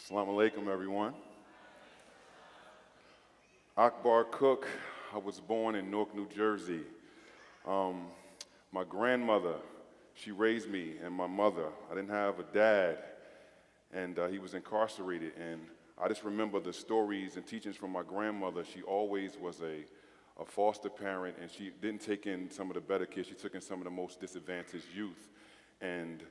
Assalamu alaikum, everyone. Akbar Cook. I was born in Newark, New Jersey. My grandmother, she raised me and my mother. I didn't have a dad, and he was incarcerated. And I just remember the stories and teachings from my grandmother. She always was a foster parent, and she didn't take in some of the better kids. She took in some of the most disadvantaged youth. And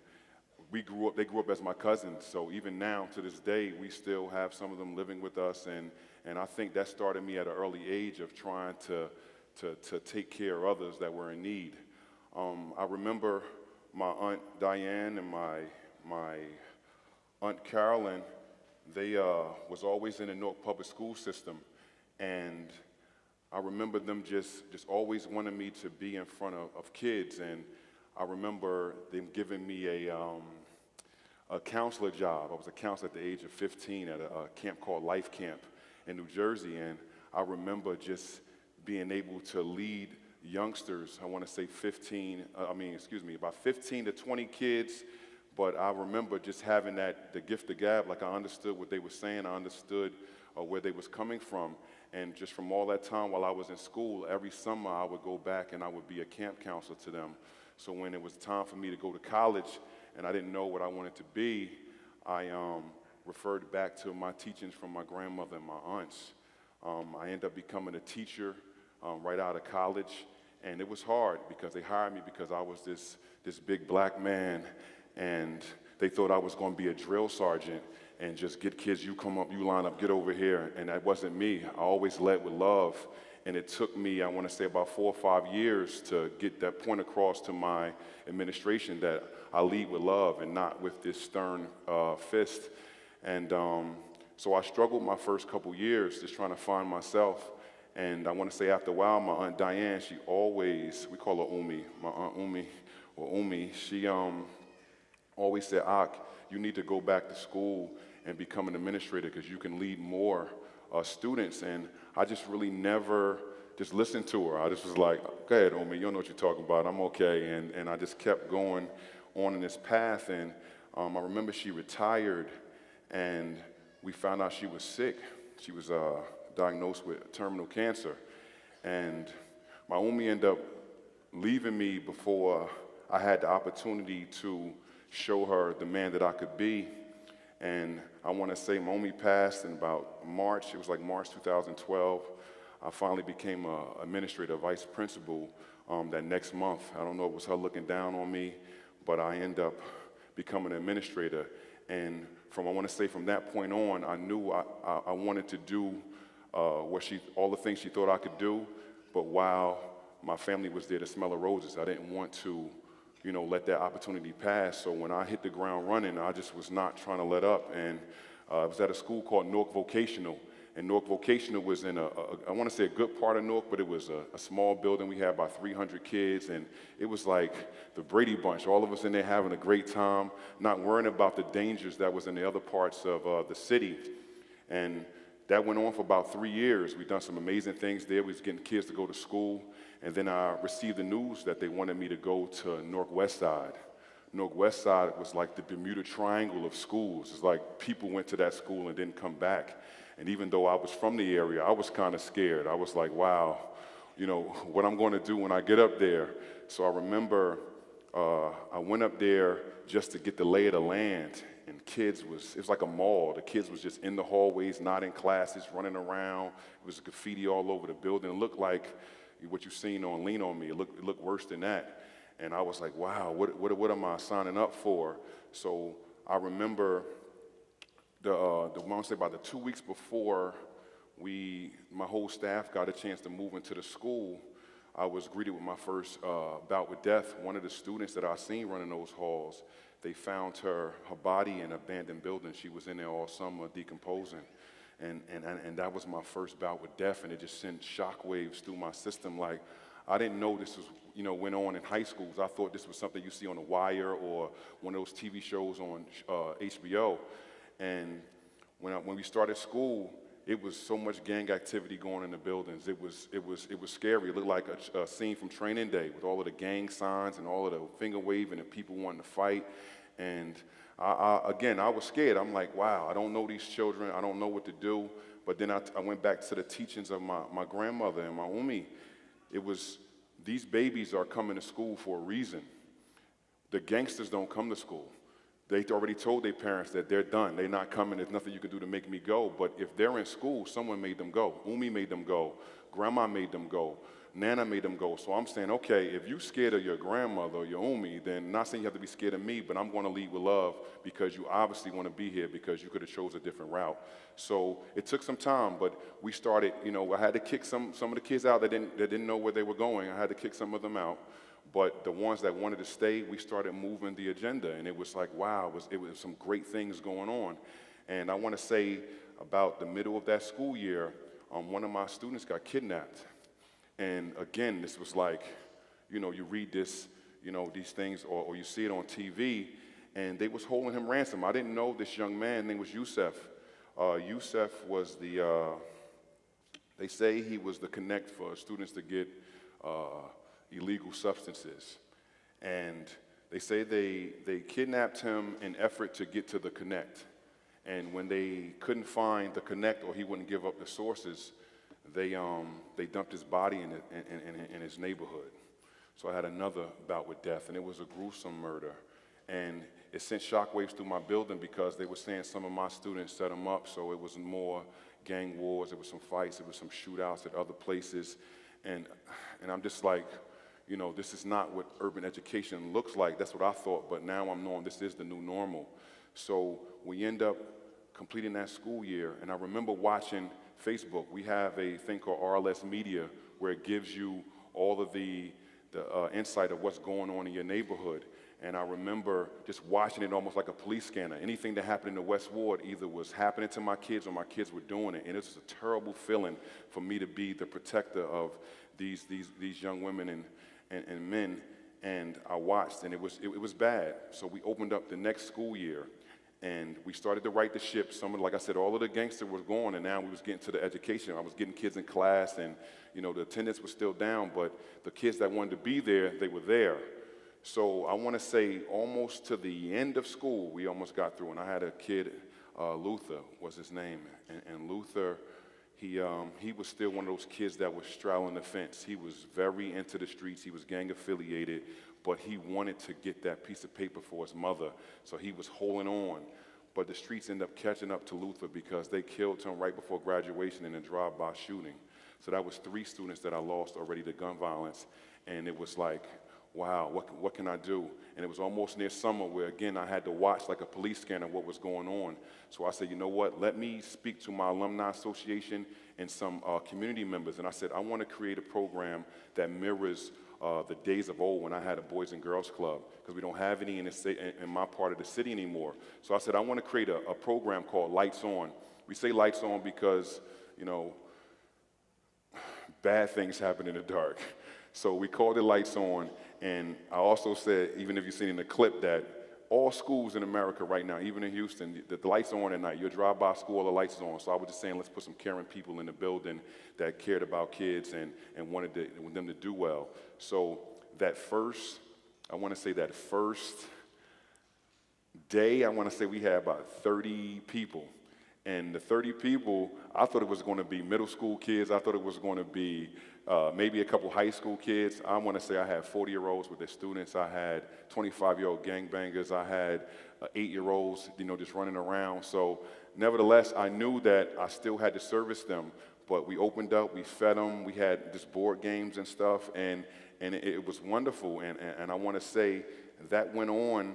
they grew up as my cousins, so even now, to this day, we still have some of them living with us, and I think that started me at an early age of trying to take care of others that were in need. I remember my Aunt Diane and my Aunt Carolyn, they was always in the Newark public school system, and I remember them just always wanting me to be in front of kids, and I remember them giving me a counselor job. I was a counselor at the age of 15 at a camp called Life Camp in New Jersey, and I remember just being able to lead youngsters, I want to say about 15 to 20 kids, but I remember just having the gift of gab, like I understood what they were saying, I understood where they was coming from, and just from all that time while I was in school, every summer I would go back and I would be a camp counselor to them. So when it was time for me to go to college and I didn't know what I wanted to be, I referred back to my teachings from my grandmother and my aunts. I ended up becoming a teacher right out of college, and it was hard because they hired me because I was this big black man, and they thought I was going to be a drill sergeant and just get kids, you come up, you line up, get over here, and that wasn't me. I always led with love. And it took me, I want to say, about 4 or 5 years to get that point across to my administration that I lead with love and not with this stern fist. And so I struggled my first couple years just trying to find myself. And I want to say after a while, my Aunt Diane, she always, we call her Umi, my Aunt Umi, she always said, Ak, you need to go back to school and become an administrator because you can lead more students. And I just really never just listened to her. I just was like, go ahead, Omi, you don't know what you're talking about. I'm okay. And I just kept going on in this path. And I remember she retired, and we found out she was sick. She was diagnosed with terminal cancer. And my Omi ended up leaving me before I had the opportunity to show her the man that I could be. And I want to say my Omi passed in about March. It was like March 2012. I finally became an administrator, vice principal that next month. I don't know if it was her looking down on me, but I ended up becoming an administrator. And I want to say from that point on, I knew I wanted to do all the things she thought I could do, but while my family was there to smell the roses, I didn't want to let that opportunity pass. So when I hit the ground running, I just was not trying to let up. And I was at a school called Newark Vocational. And Newark Vocational was in I want to say a good part of Newark, but it was a small building. We had about 300 kids, and it was like the Brady Bunch. All of us in there having a great time, not worrying about the dangers that was in the other parts of the city. And that went on for about 3 years. We've done some amazing things there. We was getting kids to go to school. And then I received the news that they wanted me to go to Newark West Side. Newark West Side was like the Bermuda Triangle of schools. It's like people went to that school and didn't come back. And even though I was from the area, I was kind of scared. I was like, wow, what I'm going to do when I get up there. So I remember I went up there just to get the lay of the land. And it was like a mall. The kids was just in the hallways, not in classes, running around. It was graffiti all over the building. It looked like what you've seen on Lean On Me. It looked worse than that. And I was like, wow, what am I signing up for? So I remember I want to say about the 2 weeks before my whole staff got a chance to move into the school, I was greeted with my first bout with death. One of the students that I seen running those halls, they found her body in an abandoned building. She was in there all summer decomposing. And that was my first bout with death, and it just sent shockwaves through my system. Like, I didn't know this was, went on in high schools. I thought this was something you see on The Wire or one of those TV shows on HBO. And when we started school, it was so much gang activity going in the buildings. It was scary. It looked like a scene from Training Day with all of the gang signs and all of the finger waving and people wanting to fight. And Again, I was scared. I'm like, wow, I don't know these children. I don't know what to do. But then I went back to the teachings of my grandmother and my umi. It was, these babies are coming to school for a reason. The gangsters don't come to school. They already told their parents that they're done. They're not coming. There's nothing you can do to make me go. But if they're in school, someone made them go. Umi made them go. Grandma made them go. Nana made them go. So I'm saying, okay, if you're scared of your grandmother or your Umi, then not saying you have to be scared of me, but I'm going to lead with love because you obviously want to be here because you could have chose a different route. So it took some time, but we started, I had to kick some of the kids out that didn't know where they were going. I had to kick some of them out. But the ones that wanted to stay, we started moving the agenda, and it was like, wow, it was some great things going on. And I want to say about the middle of that school year, one of my students got kidnapped. And again, this was like, you read this, these things, or you see it on TV, and they was holding him ransom. I didn't know this young man, name was Yusef. Yusef was they say he was the connect for students to get illegal substances. And they say they kidnapped him in effort to get to the connect. And when they couldn't find the connect or he wouldn't give up the sources, they dumped his body in his neighborhood. So I had another bout with death, and it was a gruesome murder. And it sent shockwaves through my building because they were saying some of my students set them up, so it was more gang wars, there was some fights, there was some shootouts at other places. And I'm just like, this is not what urban education looks like. That's what I thought, but now I'm knowing this is the new normal. So we end up completing that school year, and I remember watching Facebook. We have a thing called RLS Media where it gives you all of the insight of what's going on in your neighborhood. And I remember just watching it almost like a police scanner. Anything that happened in the West Ward either was happening to my kids or my kids were doing it. And it was a terrible feeling for me to be the protector of these young women and men. And I watched, and it was bad. So we opened up the next school year, and we started to right the ship. Like I said, all of the gangsters was gone, and now we was getting to the education. I was getting kids in class, and the attendance was still down, but the kids that wanted to be there, they were there. So I want to say almost to the end of school, we almost got through, and I had a kid, Luther was his name, and Luther, he was still one of those kids that was straddling the fence. He was very into the streets. He was gang affiliated, but he wanted to get that piece of paper for his mother, so he was holding on. But the streets ended up catching up to Luther because they killed him right before graduation in a drive-by shooting. So that was 3 students that I lost already to gun violence, and it was like, wow, what can I do? And it was almost near summer where, again, I had to watch like a police scanner what was going on. So I said, you know what, let me speak to my alumni association and some community members. And I said, I want to create a program that mirrors the days of old when I had a Boys and Girls Club, because we don't have any in my part of the city anymore. So I said, I want to create a program called Lights On. We say Lights On because, bad things happen in the dark. So we called it Lights On, and I also said, even if you've seen in the clip, that all schools in America right now, even in Houston, the lights are on at night. You drive by school, all the lights are on. So I was just saying, let's put some caring people in the building that cared about kids and wanted them to do well. So that first day, I want to say we had about 30 people. And the 30 people, I thought it was going to be middle school kids. I thought it was going to be maybe a couple high school kids. I want to say I had 40-year-olds with their students. I had 25-year-old gangbangers. I had 8-year-olds, just running around. So nevertheless, I knew that I still had to service them. But we opened up, we fed them, we had just board games and stuff, and it was wonderful. And I want to say that went on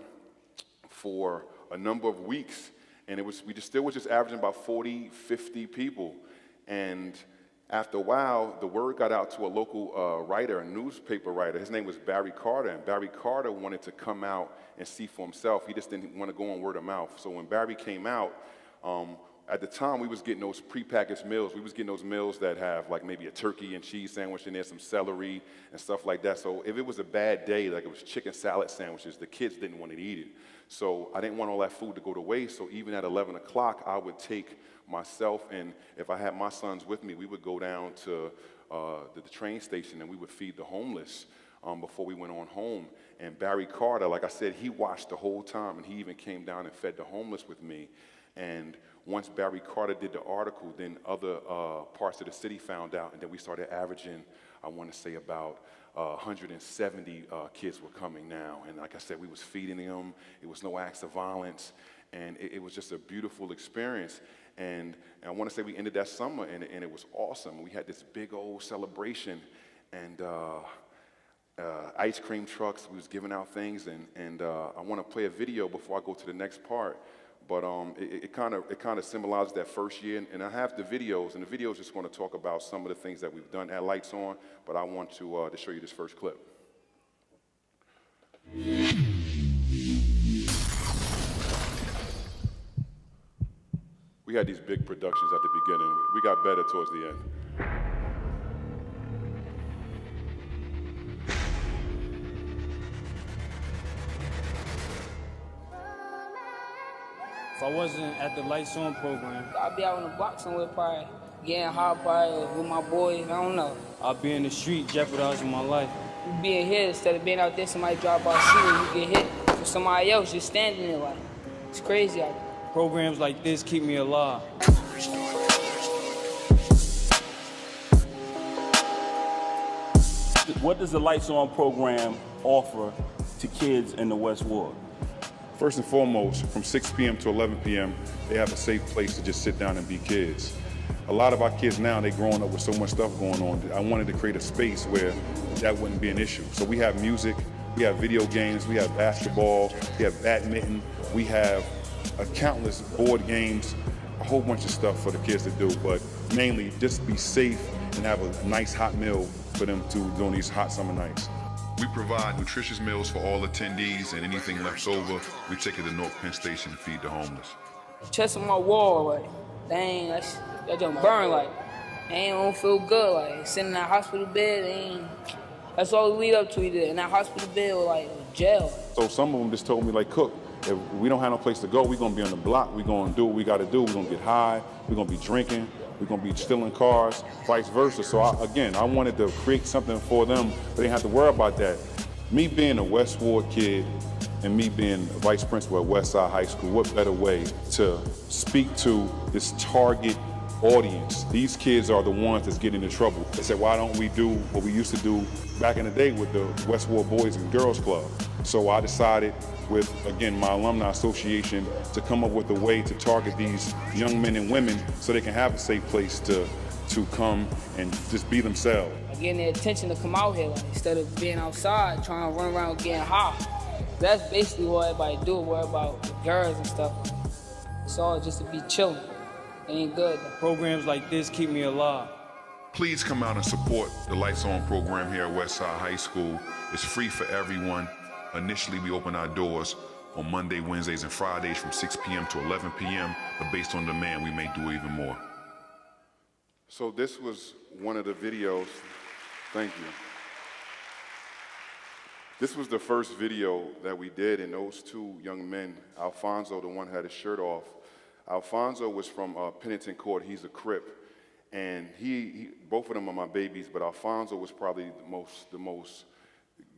for a number of weeks. And we still was just averaging about 40, 50 people. And after a while, the word got out to a local writer, a newspaper writer. His name was Barry Carter. And Barry Carter wanted to come out and see for himself. He just didn't want to go on word of mouth. So when Barry came out, at the time, we was getting those prepackaged meals. We was getting those meals that have like maybe a turkey and cheese sandwich in there, some celery and stuff like that. So if it was a bad day, like it was chicken salad sandwiches, the kids didn't want to eat it. So I didn't want all that food to go to waste. So even at 11 o'clock, I would take myself, and if I had my sons with me, we would go down to the train station and we would feed the homeless. before we went on home. And Barry Carter, like I said, he watched the whole time, and he even came down and fed the homeless with me. And once Barry Carter did the article, then other parts of the city found out, and then we started averaging, I want to say about 170 kids were coming now. And like I said, we was feeding them. It was no acts of violence. And it was just a beautiful experience. And I want to say we ended that summer, and it was awesome. We had this big old celebration, and ice cream trucks. We was giving out things, and I want to play a video before I go to the next part. But it kind of symbolizes that first year, and I have the videos, and the videos just going to talk about some of the things that we've done at Lights On. But I want to show you this first clip. We had these big productions at the beginning. We got better towards the end. If I wasn't at the Lights On program, I'd be out on the block somewhere, probably getting high, probably with my boys. I don't know. I'd be in the street jeopardizing my life. You being here instead of being out there, somebody drive by, see you, you get hit for somebody else just standing there like, it's crazy out there. Programs like this keep me alive. What does the Lights On program offer to kids in the West Ward? First and foremost, from 6 p.m. to 11 p.m., they have a safe place to just sit down and be kids. A lot of our kids now, they're growing up with so much stuff going on. I wanted to create a space where that wouldn't be an issue. So we have music, we have video games, we have basketball, we have badminton, we have countless board games, a whole bunch of stuff for the kids to do, but mainly just be safe and have a nice hot meal for them to during these hot summer nights. We provide nutritious meals for all attendees, and anything left over, we take it to Newark Penn Station to feed the homeless. Chest on my wall, like, dang, that just burn, like, don't feel good, like, sitting in that hospital bed, that's all we lead up to, either in that hospital bed or, like, jail. So some of them just told me, like, Cook, if we don't have no place to go, we're gonna be on the block, we're gonna do what we gotta do, we're gonna get high, we're gonna be drinking, we're gonna be stealing cars, vice versa. So I wanted to create something for them, but they didn't have to worry about that. Me being a West Ward kid and me being vice principal at Westside High School, what better way to speak to this target audience? These kids are the ones that's getting into trouble. They said, why don't we do what we used to do back in the day with the West Ward Boys and Girls Club? So I decided with, again, my alumni association to come up with a way to target these young men and women so they can have a safe place to come and just be themselves. Getting their attention to come out here, like, instead of being outside trying to run around getting hot. That's basically what everybody do, worry about girls and stuff. It's all just to be chilling. It ain't good though. Programs like this keep me alive. Please come out and support the Lights On program here at Westside High School. It's free for everyone. Initially, we open our doors on Monday, Wednesdays, and Fridays from 6 p.m. to 11 p.m., but based on demand, we may do even more. So this was one of the videos. Thank you. This was the first video that we did, and those two young men, Alfonso, the one who had his shirt off, Alfonso was from Pennington Court. He's a Crip, and he both of them are my babies, but Alfonso was probably the most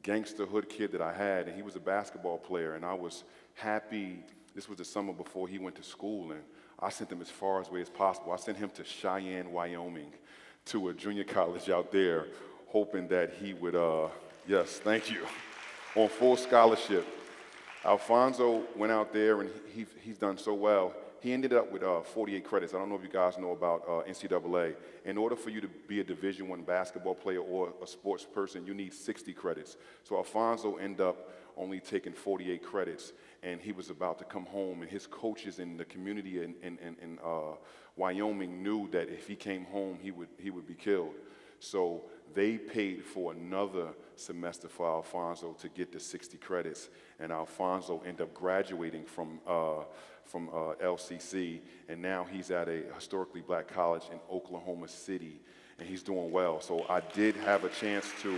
gangster hood kid that I had, and he was a basketball player, and I was happy. This was the summer before he went to school, and I sent him as far away as possible. I sent him to Cheyenne, Wyoming, to a junior college out there, hoping that he would, yes, thank you, on full scholarship. Alfonso went out there, and he's done so well. He ended up with 48 credits. I don't know if you guys know about NCAA. In order for you to be a Division I basketball player or a sports person, you need 60 credits. So Alfonso ended up only taking 48 credits, and he was about to come home, and his coaches in the community in Wyoming knew that if he came home, he would be killed. So they paid for another semester for Alfonso to get the 60 credits, and Alfonso ended up graduating from LCC, and now he's at a historically black college in Oklahoma City, and he's doing well. So I did have a chance to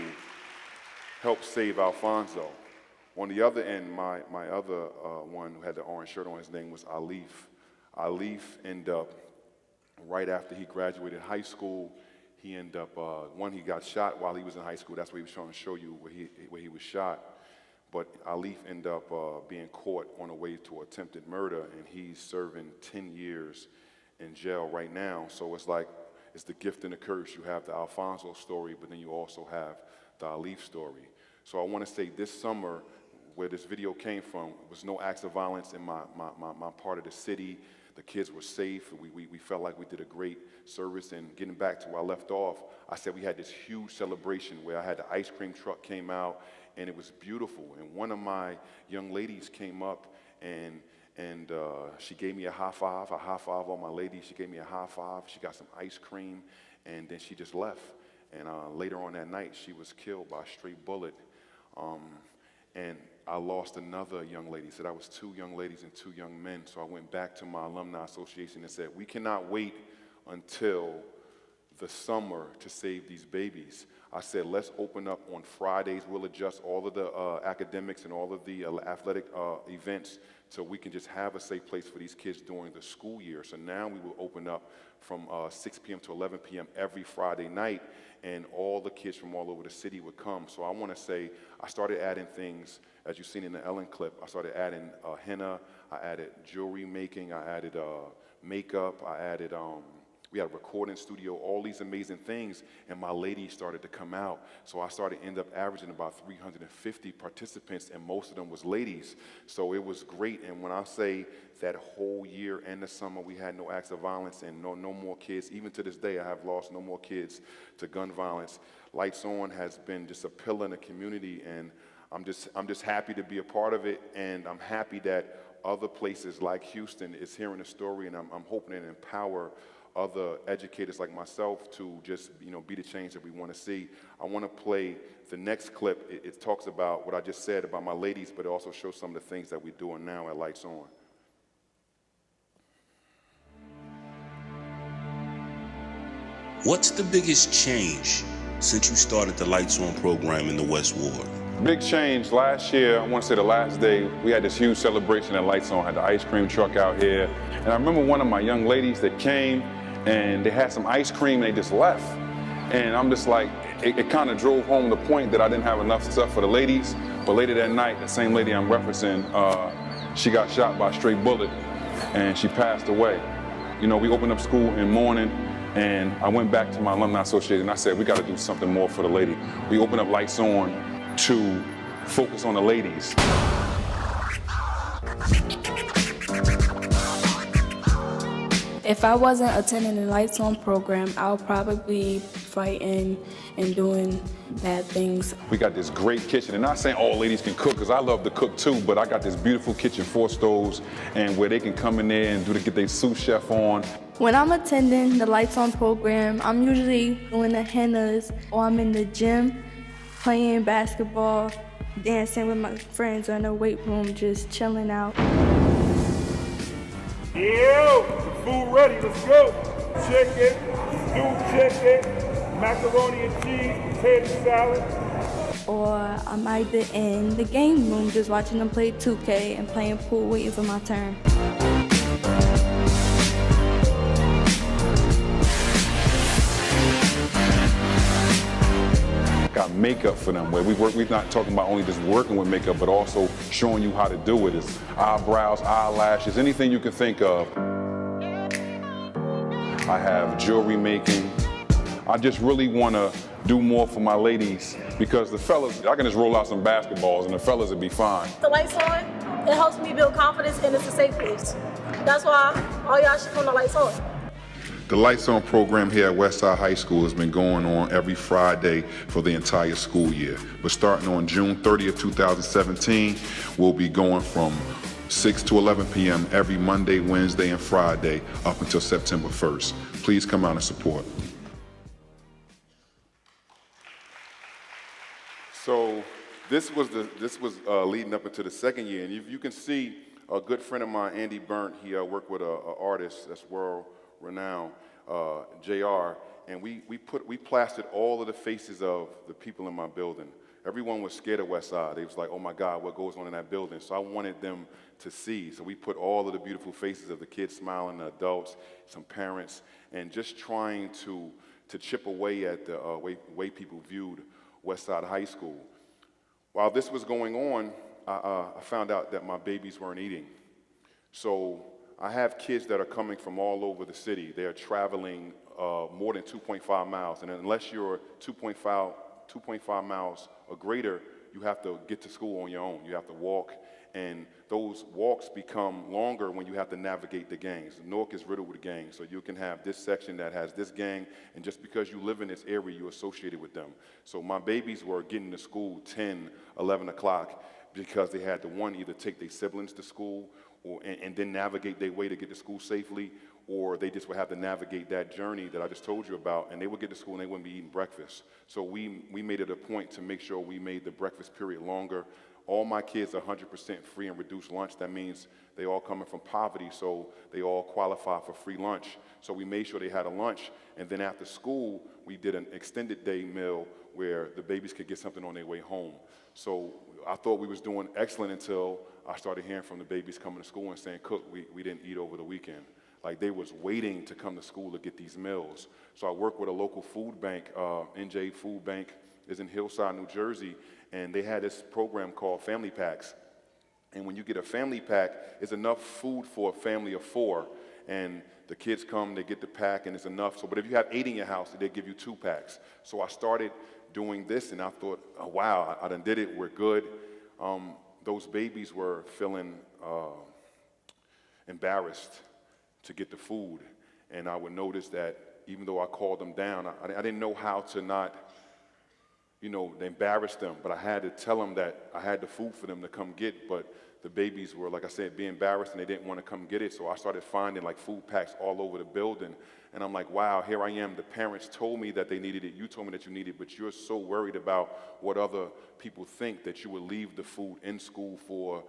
help save Alfonso. On the other end, my other one who had the orange shirt on, his name was Alif. Alif ended up, right after he graduated high school, he ended up, he got shot while he was in high school. That's what he was trying to show you, where he was shot. But Alif ended up being caught on the way to attempted murder, and he's serving 10 years in jail right now. So it's like, it's the gift and the curse. You have the Alfonso story, but then you also have the Alif story. So I want to say this summer, where this video came from, was no acts of violence in my part of the city. The kids were safe. We felt like we did a great service. And getting back to where I left off, I said we had this huge celebration where I had the ice cream truck came out, and it was beautiful. And one of my young ladies came up, and she gave me a high five all my ladies. She gave me a high five. She got some ice cream, and then she just left. And later on that night, she was killed by a stray bullet. And I lost another young lady. So that was 2 young ladies and 2 young men. So I went back to my alumni association and said, we cannot wait until the summer to save these babies. I said, let's open up on Fridays. We'll adjust all of the academics and all of the athletic events so we can just have a safe place for these kids during the school year. So now we will open up from 6 p.m. to 11 p.m. every Friday night, and all the kids from all over the city would come. So I want to say I started adding things, as you've seen in the Ellen clip. I started adding henna, I added jewelry making, I added makeup, I added, we had a recording studio, all these amazing things, and my ladies started to come out. So I started end up averaging about 350 participants, and most of them was ladies. So it was great, and when I say that whole year and the summer we had no acts of violence and no more kids, even to this day I have lost no more kids to gun violence. Lights On has been just a pillar in the community, and I'm just happy to be a part of it, and I'm happy that other places like Houston is hearing the story, and I'm hoping to empower other educators like myself to just, be the change that we want to see. I want to play the next clip. It talks about what I just said about my ladies, but it also shows some of the things that we're doing now at Lights On. What's the biggest change since you started the Lights On program in the West Ward? Big change. Last year, I want to say the last day, we had this huge celebration at Lights On, had the ice cream truck out here. And I remember one of my young ladies that came, and they had some ice cream, and they just left. And I'm just like, it kind of drove home the point that I didn't have enough stuff for the ladies. But later that night, the same lady I'm referencing, she got shot by a stray bullet, and she passed away. We opened up school in morning, and I went back to my alumni association, and I said, we got to do something more for the lady. We opened up Lights On to focus on the ladies. If I wasn't attending the Lights On program, I would probably be fighting and doing bad things. We got this great kitchen, and not saying all ladies can cook, because I love to cook too, but I got this beautiful kitchen, 4 stoves, and where they can come in there and get their sous chef on. When I'm attending the Lights On program, I'm usually doing the hennas, or I'm in the gym playing basketball, dancing with my friends or in the weight room, just chilling out. Yeah, the food ready, let's go. Chicken, stewed chicken, macaroni and cheese, potato salad. Or I'm either in the game room just watching them play 2K and playing pool waiting for my turn. Got makeup for them, where we're not talking about only just working with makeup, but also showing you how to do it. It's eyebrows, eyelashes, anything you can think of. I have jewelry making. I just really want to do more for my ladies, because the fellas, I can just roll out some basketballs and the fellas would be fine. The Lights On, it helps me build confidence, and it's a safe place. That's why all y'all should come to Lights On. The Lights On program here at Westside High School has been going on every Friday for the entire school year. But starting on June 30th, 2017, we'll be going from 6 to 11 p.m. every Monday, Wednesday, and Friday up until September 1st. Please come out and support. So this was leading up into the second year, and you can see a good friend of mine, Andy Burnt. He worked with an artist that's world-renowned, JR, and we plastered all of the faces of the people in my building. Everyone was scared of Westside. They was like, oh my God, what goes on in that building? So I wanted them to see. So we put all of the beautiful faces of the kids smiling, the adults, some parents, and just trying to to chip away at the way people viewed Westside High School. While this was going on, I found out that my babies weren't eating. So I have kids that are coming from all over the city. They are traveling more than 2.5 miles, and unless you're 2.5 miles or greater, you have to get to school on your own. You have to walk, and those walks become longer when you have to navigate the gangs. Newark is riddled with gangs, so you can have this section that has this gang, and just because you live in this area, you're associated with them. So my babies were getting to school 10, 11 o'clock because they had to, one, either take their siblings to school and then navigate their way to get to school safely, or they just would have to navigate that journey that I just told you about, and they would get to school and they wouldn't be eating breakfast. So we made it a point to make sure we made the breakfast period longer. All my kids are 100% free and reduced lunch. That means they all coming from poverty, so they all qualify for free lunch. So we made sure they had a lunch, and then after school, we did an extended day meal where the babies could get something on their way home. So I thought we was doing excellent until I started hearing from the babies coming to school and saying, "Cook, we didn't eat over the weekend." Like, they was waiting to come to school to get these meals. So I work with a local food bank. NJ Food Bank is in Hillside, New Jersey, and they had this program called Family Packs. And when you get a family pack, it's enough food for a family of 4. And the kids come, they get the pack, and it's enough. So, but if you have 8 in your house, they give you 2 packs. So I started doing this, and I thought, oh, wow, I done did it, we're good. Those babies were feeling embarrassed to get the food. And I would notice that even though I called them down, I didn't know how to not, embarrass them, but I had to tell them that I had the food for them to come get, but the babies were, like I said, being embarrassed and they didn't want to come get it, so I started finding like food packs all over the building, and I'm like, wow, here I am, the parents told me that they needed it, you told me that you needed it, but you're so worried about what other people think that you would leave the food in school for,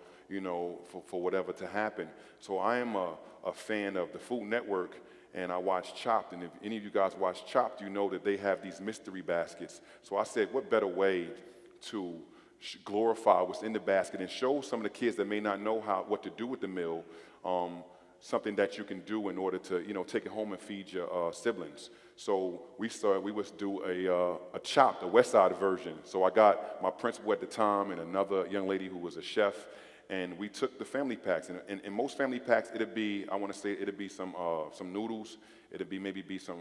for whatever to happen. So I am a fan of the Food Network, and I watch Chopped, and if any of you guys watch Chopped, you know that they have these mystery baskets. So I said, what better way to glorify what's in the basket and show some of the kids that may not know what to do with the meal, something that you can do in order to, take it home and feed your siblings. So we would do a Chopped, a West Side version. So I got my principal at the time and another young lady who was a chef, and we took the family packs, and in most family packs, it'd be some noodles, maybe some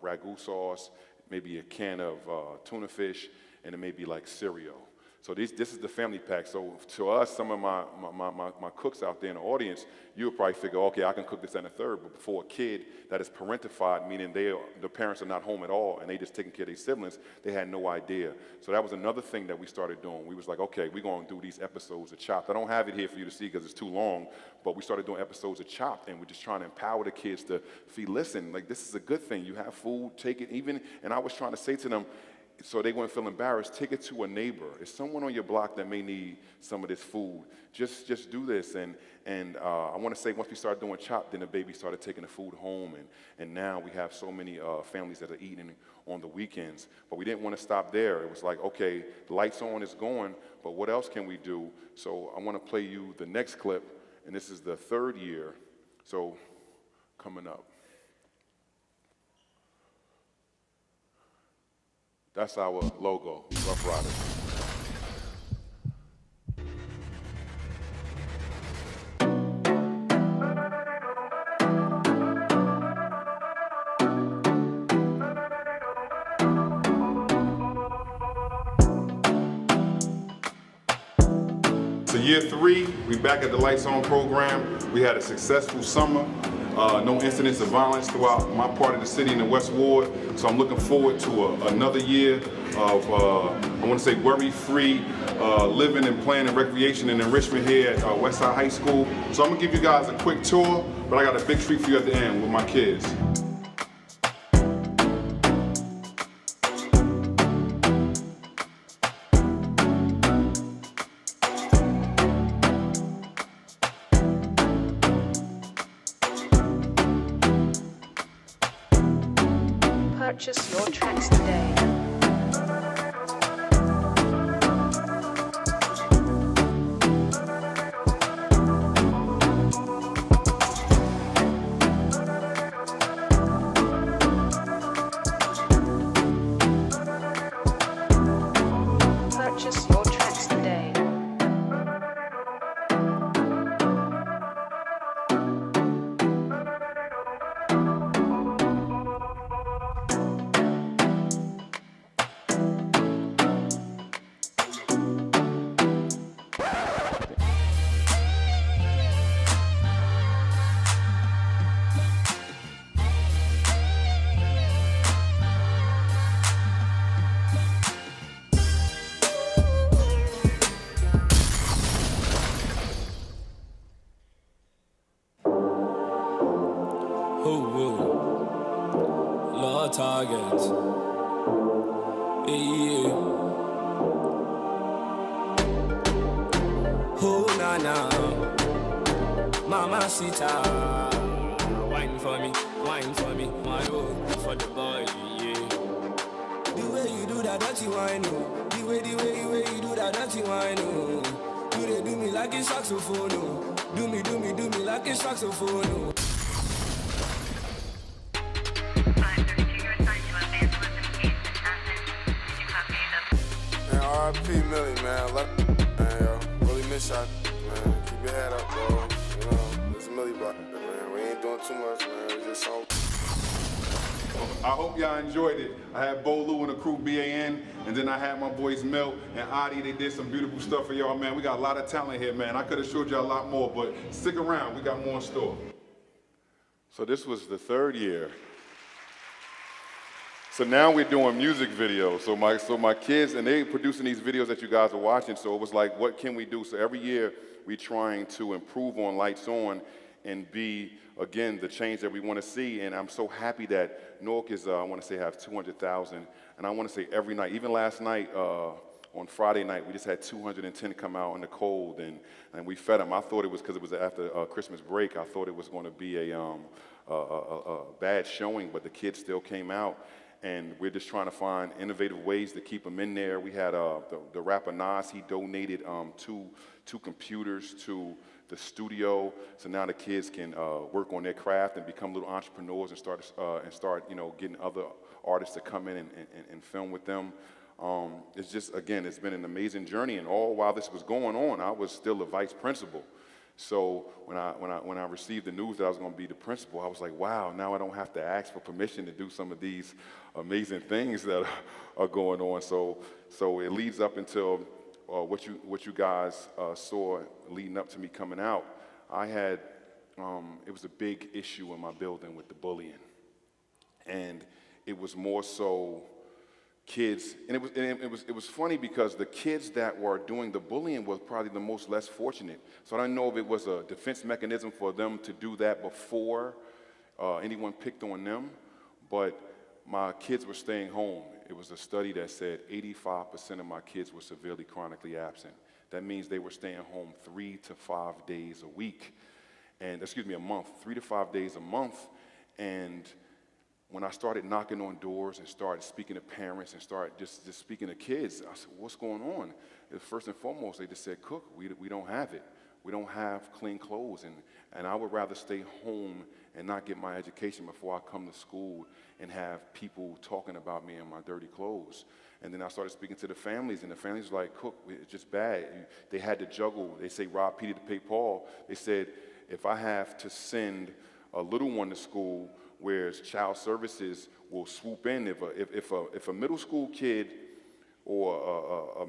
ragu sauce, maybe a can of tuna fish, and it may be like cereal. So this is the family pack. So to us, some of my cooks out there in the audience, you would probably figure, okay, I can cook this and a third, but for a kid that is parentified, meaning the parents are not home at all and they just taking care of their siblings, they had no idea. So that was another thing that we started doing. We was like, okay, we're going to do these episodes of Chopped. I don't have it here for you to see because it's too long, but we started doing episodes of Chopped, and we're just trying to empower the kids to listen, like, this is a good thing. You have food, take it, and I was trying to say to them, so they wouldn't feel embarrassed, take it to a neighbor. It's someone on your block that may need some of this food. Just do this. And I want to say, once we started doing Chopped, then the baby started taking the food home. And now we have so many families that are eating on the weekends. But we didn't want to stop there. It was like, okay, the lights on, it's going, but what else can we do? So I want to play you the next clip, and this is the 3rd year. So coming up. That's our logo, Rough Riders. So year 3, we back at the Lights On program. We had a successful summer. No incidents of violence throughout my part of the city in the West Ward. So I'm looking forward to another year of, I want to say, worry-free living and playing and recreation and enrichment here at Westside High School. So I'm going to give you guys a quick tour, but I got a big treat for you at the end with my kids. Purchase your tracks today. Lord targets. Yeah. Oh, nah, nah. Mamacita. Wine for me, my love for the boy, yeah. The way you do that dirty wine, oh. The way you do that dirty wine, oh. You they do me like a saxophone, oh. Do me like a saxophone, oh. Man, R.I.P. Millie, man. Man, yo. Really miss y'all, man. Keep your head up, bro. You know, it's Millie Block, man. We ain't doing too much, man. We just so. I hope y'all enjoyed it. I had Bolu and the crew BAN, and then I had my boys Milt and Adi. They did some beautiful stuff for y'all, man. We got a lot of talent here, man. I could have showed y'all a lot more, but stick around. We got more in store. So this was the third year. So now we're doing music videos. So my kids, and they producing these videos that you guys are watching, so it was like, what can we do? So every year we're trying to improve on Lights On and be, again, the change that we want to see. And I'm so happy that Newark is, I want to say, have 200,000. And I want to say every night, even last night, on Friday night, we just had 210 come out in the cold, and we fed them. I thought it was because it was after Christmas break. I thought it was going to be a bad showing, but the kids still came out. And we're just trying to find innovative ways to keep them in there. We had the rapper Nas, he donated two computers to the studio, so now the kids can work on their craft and become little entrepreneurs and start getting other artists to come in and film with them. It's just, again, it's been an amazing journey, and all while this was going on, I was still a vice principal. So when I received the news that I was going to be the principal, I was like, wow, now I don't have to ask for permission to do some of these amazing things that are going on. So it leads up until what you guys saw leading up to me coming out. I had it was a big issue in my building with the bullying, and it was more so kids, and it was funny because the kids that were doing the bullying were probably the most less fortunate. So I don't know if it was a defense mechanism for them to do that before anyone picked on them, but my kids were staying home. It was a study that said 85% of my kids were severely chronically absent. That means they were staying home 3 to 5 days a week, and a month, 3 to 5 days a month, and when I started knocking on doors and started speaking to parents and started just speaking to kids, I said, what's going on? And first and foremost, they just said, Cook, we don't have it. We don't have clean clothes, and I would rather stay home and not get my education before I come to school and have people talking about me and my dirty clothes. And then I started speaking to the families, and the families were like, Cook, it's just bad. They had to juggle. They say rob Peter to pay Paul. They said, if I have to send a little one to school, whereas child services will swoop in if a middle school kid or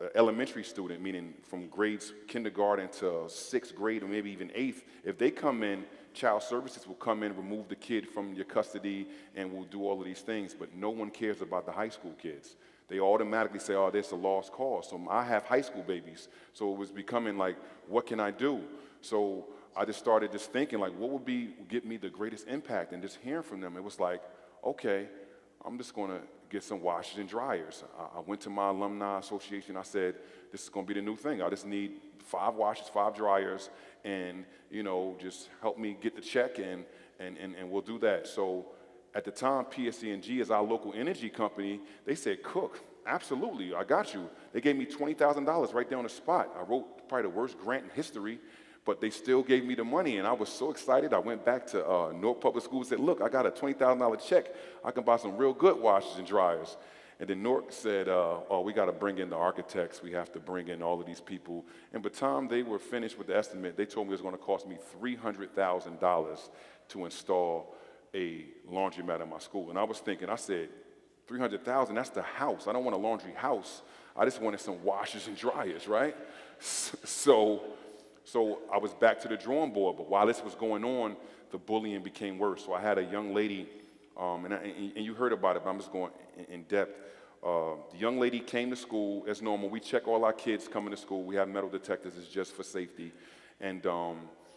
an elementary student, meaning from grades kindergarten to 6th grade or maybe even 8th, if they come in, child services will come in, remove the kid from your custody, and will do all of these things, but no one cares about the high school kids. They automatically say, oh, there's a lost cause. So I have high school babies, so it was becoming like, what can I do? So I just started just thinking, like, what would get me the greatest impact? And just hearing from them, it was like, okay, I'm just going to get some washers and dryers. I went to my alumni association. I said, this is going to be the new thing. I just need 5 washers, 5 dryers, and, just help me get the check, and we'll do that. So at the time, PSE&G is our local energy company. They said, Cook, absolutely, I got you. They gave me $20,000 right there on the spot. I wrote probably the worst grant in history, but they still gave me the money, and I was so excited. I went back to Newark Public Schools and said, look, I got a $20,000 check. I can buy some real good washers and dryers. And then Newark said, oh, we got to bring in the architects. We have to bring in all of these people. And by the time they were finished with the estimate, they told me it was going to cost me $300,000 to install a laundromat at my school. And I was thinking, I said, $300,000, that's the house. I don't want a laundry house. I just wanted some washers and dryers, right? So I was back to the drawing board, but while this was going on, the bullying became worse. So I had a young lady, and you heard about it, but I'm just going in depth. The young lady came to school as normal. We check all our kids coming to school. We have metal detectors, it's just for safety. And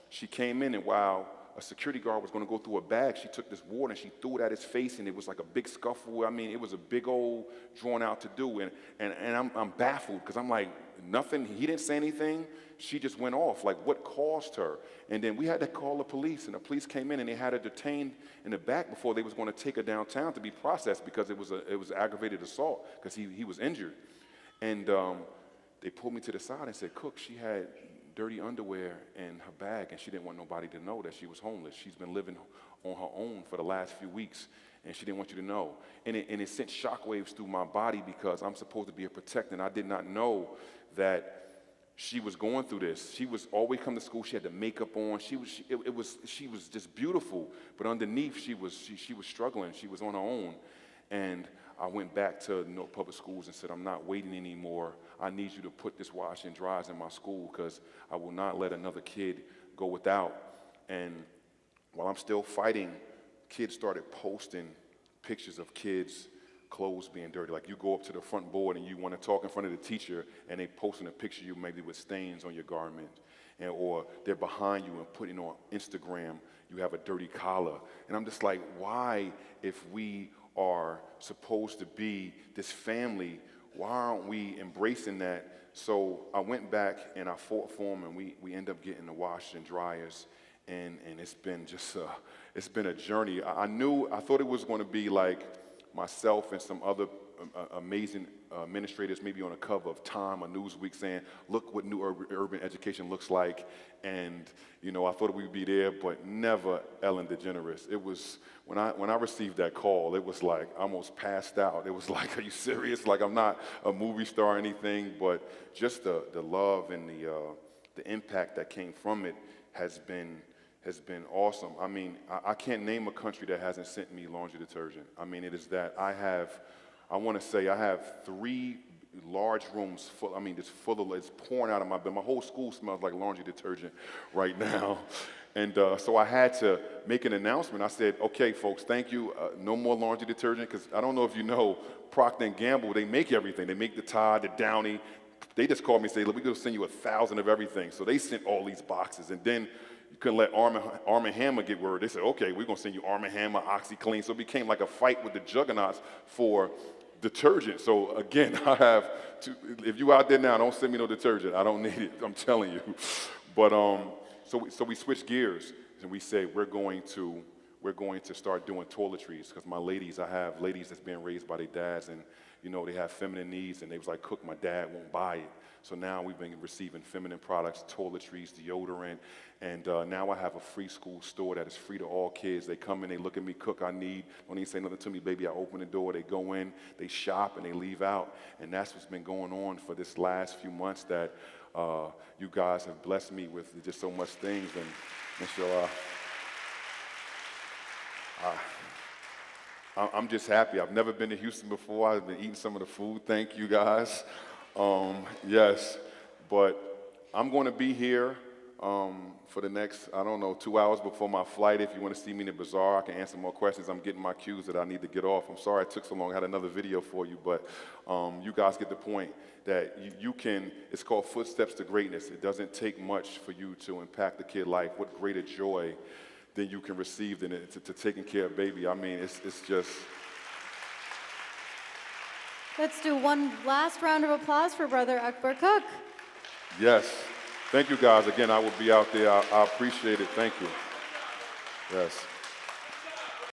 she came in, and while a security guard was going to go through a bag. She took this water and she threw it at his face, and it was like a big scuffle. I mean, it was a big old drawn out to do, and I'm baffled because I'm like, nothing. He didn't say anything. She just went off. Like, what caused her? And then we had to call the police, and the police came in and they had her detained in the back before they was going to take her downtown to be processed because it was aggravated assault because he was injured. And they pulled me to the side and said, Cook, she had dirty underwear in her bag, and she didn't want nobody to know that she was homeless. She's been living on her own for the last few weeks, and she didn't want you to know. And it sent shockwaves through my body because I'm supposed to be a protector, and I did not know that she was going through this. She was always come to school. She had the makeup on. She was just beautiful, but underneath she was struggling. She was on her own, and I went back to Newark Public Schools and said, I'm not waiting anymore. I need you to put this wash and dries in my school because I will not let another kid go without. And while I'm still fighting, kids started posting pictures of kids' clothes being dirty. Like, you go up to the front board and you want to talk in front of the teacher, and they posting a picture of you maybe with stains on your garment, or they're behind you and putting on Instagram, you have a dirty collar. And I'm just like, why, if we are supposed to be this family, why aren't we embracing that? So I went back and I fought for them, and we end up getting the wash and dryers, and it's been just it's been a journey. I thought it was going to be like myself and some other amazing administrators, maybe on a cover of Time or Newsweek, saying, look what new urban education looks like. And, you know, I thought we'd be there, but never Ellen DeGeneres. It was, when I received that call, it was like, I almost passed out. It was like, are you serious? Like, I'm not a movie star or anything, but just the love and the impact that came from it has been awesome. I mean, I can't name a country that hasn't sent me laundry detergent. I mean, it is that I have 3 large rooms full. I mean, it's pouring out of my bed. My whole school smells like laundry detergent right now. And so I had to make an announcement. I said, okay, folks, thank you. No more laundry detergent, because I don't know if you know, Procter & Gamble, they make everything. They make the Tide, the Downy. They just called me and said, look, we're going to send you 1,000 of everything. So they sent all these boxes. And then you couldn't let Arm & Hammer get word. They said, okay, we're going to send you Arm & Hammer, OxyClean. So it became like a fight with the juggernauts for detergent. So again, I have to, if you out there now, don't send me no detergent. I don't need it, I'm telling you. But so we switched gears, and we say we're going to start doing toiletries, because my ladies, I have ladies that's being raised by their dads, and you know, they have feminine needs, and they was like, Cook, my dad won't buy it. So now we've been receiving feminine products, toiletries, deodorant, and now I have a free school store that is free to all kids. They come in, they look at me, Cook, don't even say nothing to me, baby. I open the door, they go in, they shop, and they leave out. And that's what's been going on for this last few months, that you guys have blessed me with just so much things. And so I'm just happy. I've never been to Houston before. I've been eating some of the food. Thank you, guys. Yes, but I'm going to be here for the next, 2 hours before my flight. If you want to see me in the bazaar, I can answer more questions. I'm getting my cues that I need to get off. I'm sorry it took so long. I had another video for you, but you guys get the point that you can, it's called Footsteps to Greatness. It doesn't take much for you to impact a kid's life. What greater joy than you can receive than to taking care of baby. I mean, it's just. Let's do one last round of applause for Brother Akbar Cook. Yes. Thank you, guys. Again, I will be out there. I appreciate it. Thank you. Yes.